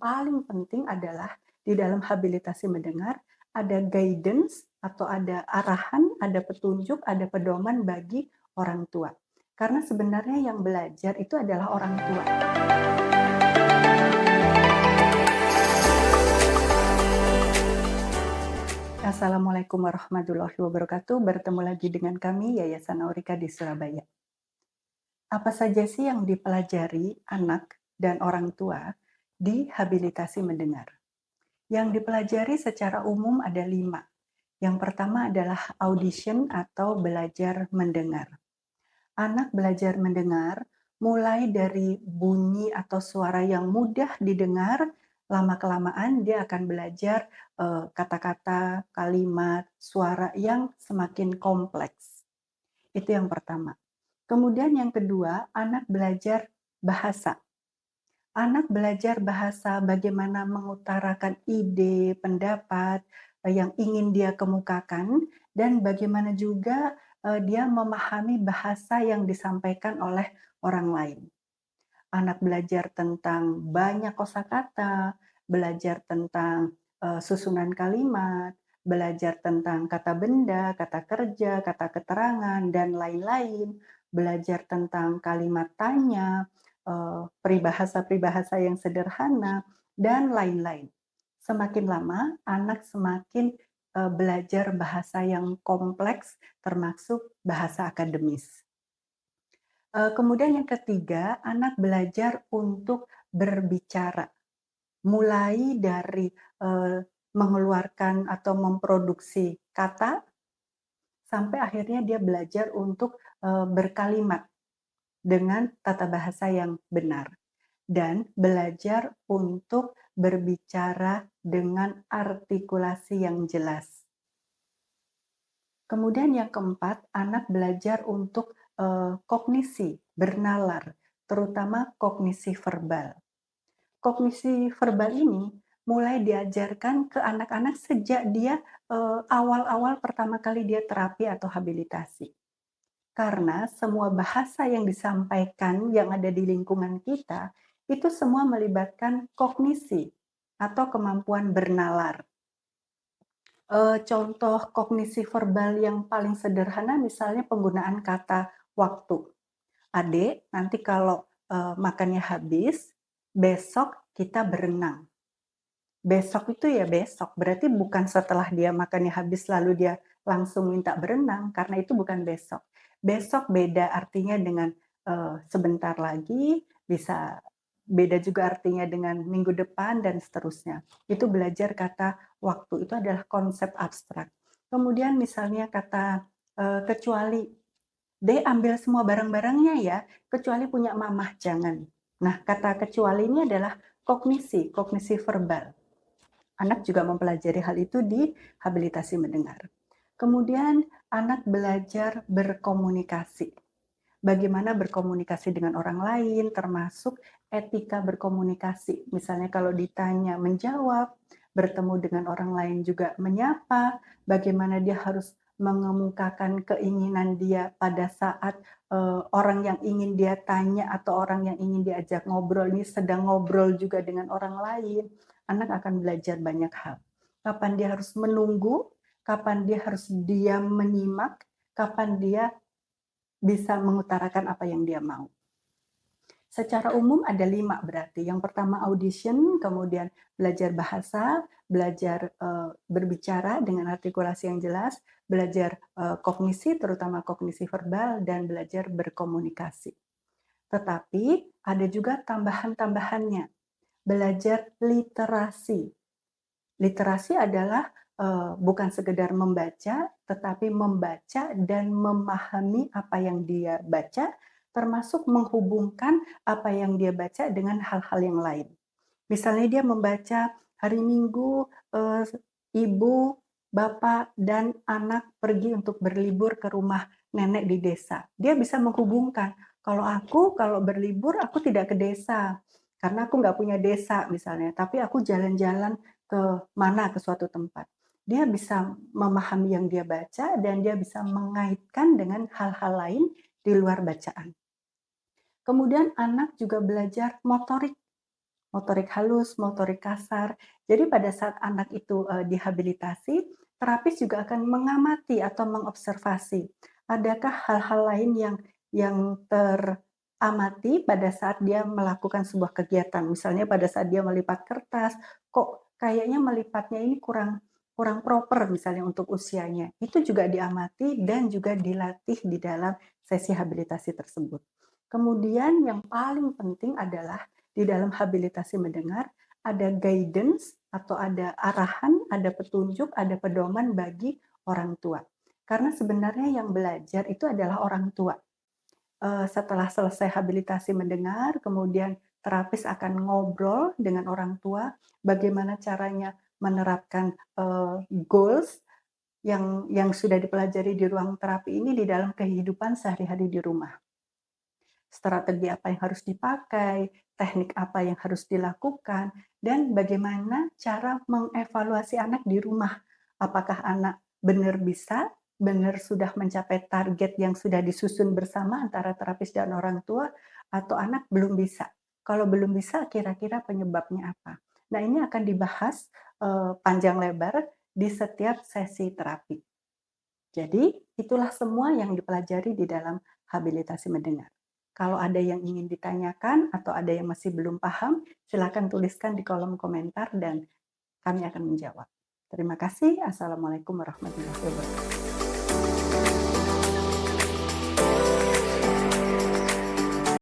paling penting adalah di dalam habilitasi mendengar ada guidance atau ada arahan, ada petunjuk, ada pedoman bagi orang tua. Karena sebenarnya yang belajar itu adalah orang tua. Assalamualaikum warahmatullahi wabarakatuh. Bertemu lagi dengan kami Yayasan Aurika di Surabaya. Apa saja sih yang dipelajari anak dan orang tua di habilitasi mendengar? Yang dipelajari secara umum ada 5. Yang pertama adalah audition atau belajar mendengar. Anak belajar mendengar mulai dari bunyi atau suara yang mudah didengar, lama-kelamaan dia akan belajar kata-kata, kalimat, suara yang semakin kompleks. Itu yang pertama. Kemudian yang kedua, anak belajar bahasa. Anak belajar bahasa, bagaimana mengutarakan ide, pendapat yang ingin dia kemukakan, dan bagaimana juga dia memahami bahasa yang disampaikan oleh orang lain. Anak belajar tentang banyak kosakata, belajar tentang susunan kalimat, belajar tentang kata benda, kata kerja, kata keterangan, dan lain-lain, belajar tentang kalimat tanya, peribahasa-peribahasa yang sederhana, dan lain-lain. Semakin lama, anak semakin belajar bahasa yang kompleks, termasuk bahasa akademis. Kemudian yang ketiga, anak belajar untuk berbicara. Mulai dari mengeluarkan atau memproduksi kata, sampai akhirnya dia belajar untuk berkalimat dengan tata bahasa yang benar. Dan belajar untuk berbicara dengan artikulasi yang jelas. Kemudian yang keempat, anak belajar untuk kognisi, bernalar, terutama kognisi verbal. Kognisi verbal ini mulai diajarkan ke anak-anak sejak dia awal-awal pertama kali dia terapi atau habilitasi. Karena semua bahasa yang disampaikan yang ada di lingkungan kita, itu semua melibatkan kognisi atau kemampuan bernalar. Contoh kognisi verbal yang paling sederhana misalnya penggunaan kata waktu. Adik, nanti kalau makannya habis, besok kita berenang. Besok itu ya besok, berarti bukan setelah dia makannya habis lalu dia langsung minta berenang, karena itu bukan besok. Besok beda artinya dengan sebentar lagi, bisa beda juga artinya dengan minggu depan dan seterusnya. Itu belajar kata waktu, itu adalah konsep abstrak. Kemudian misalnya kata kecuali, "Dek ambil semua barang-barangnya ya, kecuali punya mamah jangan." Nah, kata kecuali ini adalah kognisi verbal. Anak juga mempelajari hal itu di habilitasi mendengar. Kemudian anak belajar berkomunikasi. Bagaimana berkomunikasi dengan orang lain, termasuk etika berkomunikasi. Misalnya kalau ditanya menjawab, bertemu dengan orang lain juga menyapa, bagaimana dia harus mengemukakan keinginan dia pada saat orang yang ingin dia tanya atau orang yang ingin diajak ngobrol ini sedang ngobrol juga dengan orang lain. Anak akan belajar banyak hal. Kapan dia harus menunggu, kapan dia harus diam menyimak, kapan dia bisa mengutarakan apa yang dia mau. Secara umum ada 5 berarti. Yang pertama audition, kemudian belajar bahasa, belajar berbicara dengan artikulasi yang jelas, belajar kognisi, terutama kognisi verbal, dan belajar berkomunikasi. Tetapi ada juga tambahan-tambahannya. Belajar literasi. Literasi adalah bukan sekedar membaca, tetapi membaca dan memahami apa yang dia baca, termasuk menghubungkan apa yang dia baca dengan hal-hal yang lain. Misalnya dia membaca hari Minggu, ibu, bapak, dan anak pergi untuk berlibur ke rumah nenek di desa. Dia bisa menghubungkan, kalau berlibur aku tidak ke desa, karena aku nggak punya desa misalnya, tapi aku jalan-jalan ke mana, ke suatu tempat. Dia bisa memahami yang dia baca dan dia bisa mengaitkan dengan hal-hal lain di luar bacaan. Kemudian anak juga belajar motorik. motorik halus, motorik kasar. Jadi pada saat anak itu, dihabilitasi, terapis juga akan mengamati atau mengobservasi, adakah hal-hal lain yang teramati pada saat dia melakukan sebuah kegiatan. Misalnya pada saat dia melipat kertas, kok kayaknya melipatnya ini kurang kurang proper misalnya untuk usianya. Itu juga diamati dan juga dilatih di dalam sesi habilitasi tersebut. Kemudian yang paling penting adalah di dalam habilitasi mendengar ada guidance atau ada arahan, ada petunjuk, ada pedoman bagi orang tua. Karena sebenarnya yang belajar itu adalah orang tua. Setelah selesai habilitasi mendengar, kemudian terapis akan ngobrol dengan orang tua, bagaimana caranya menerapkan, goals yang sudah dipelajari di ruang terapi ini di dalam kehidupan sehari-hari di rumah. Strategi apa yang harus dipakai, teknik apa yang harus dilakukan, dan bagaimana cara mengevaluasi anak di rumah. Apakah anak benar bisa, benar sudah mencapai target yang sudah disusun bersama antara terapis dan orang tua, atau anak belum bisa. Kalau belum bisa, kira-kira penyebabnya apa? Nah, ini akan dibahas panjang lebar di setiap sesi terapi. Jadi, itulah semua yang dipelajari di dalam habilitasi mendengar. Kalau ada yang ingin ditanyakan atau ada yang masih belum paham, silakan tuliskan di kolom komentar dan kami akan menjawab. Terima kasih. Assalamualaikum warahmatullahi wabarakatuh.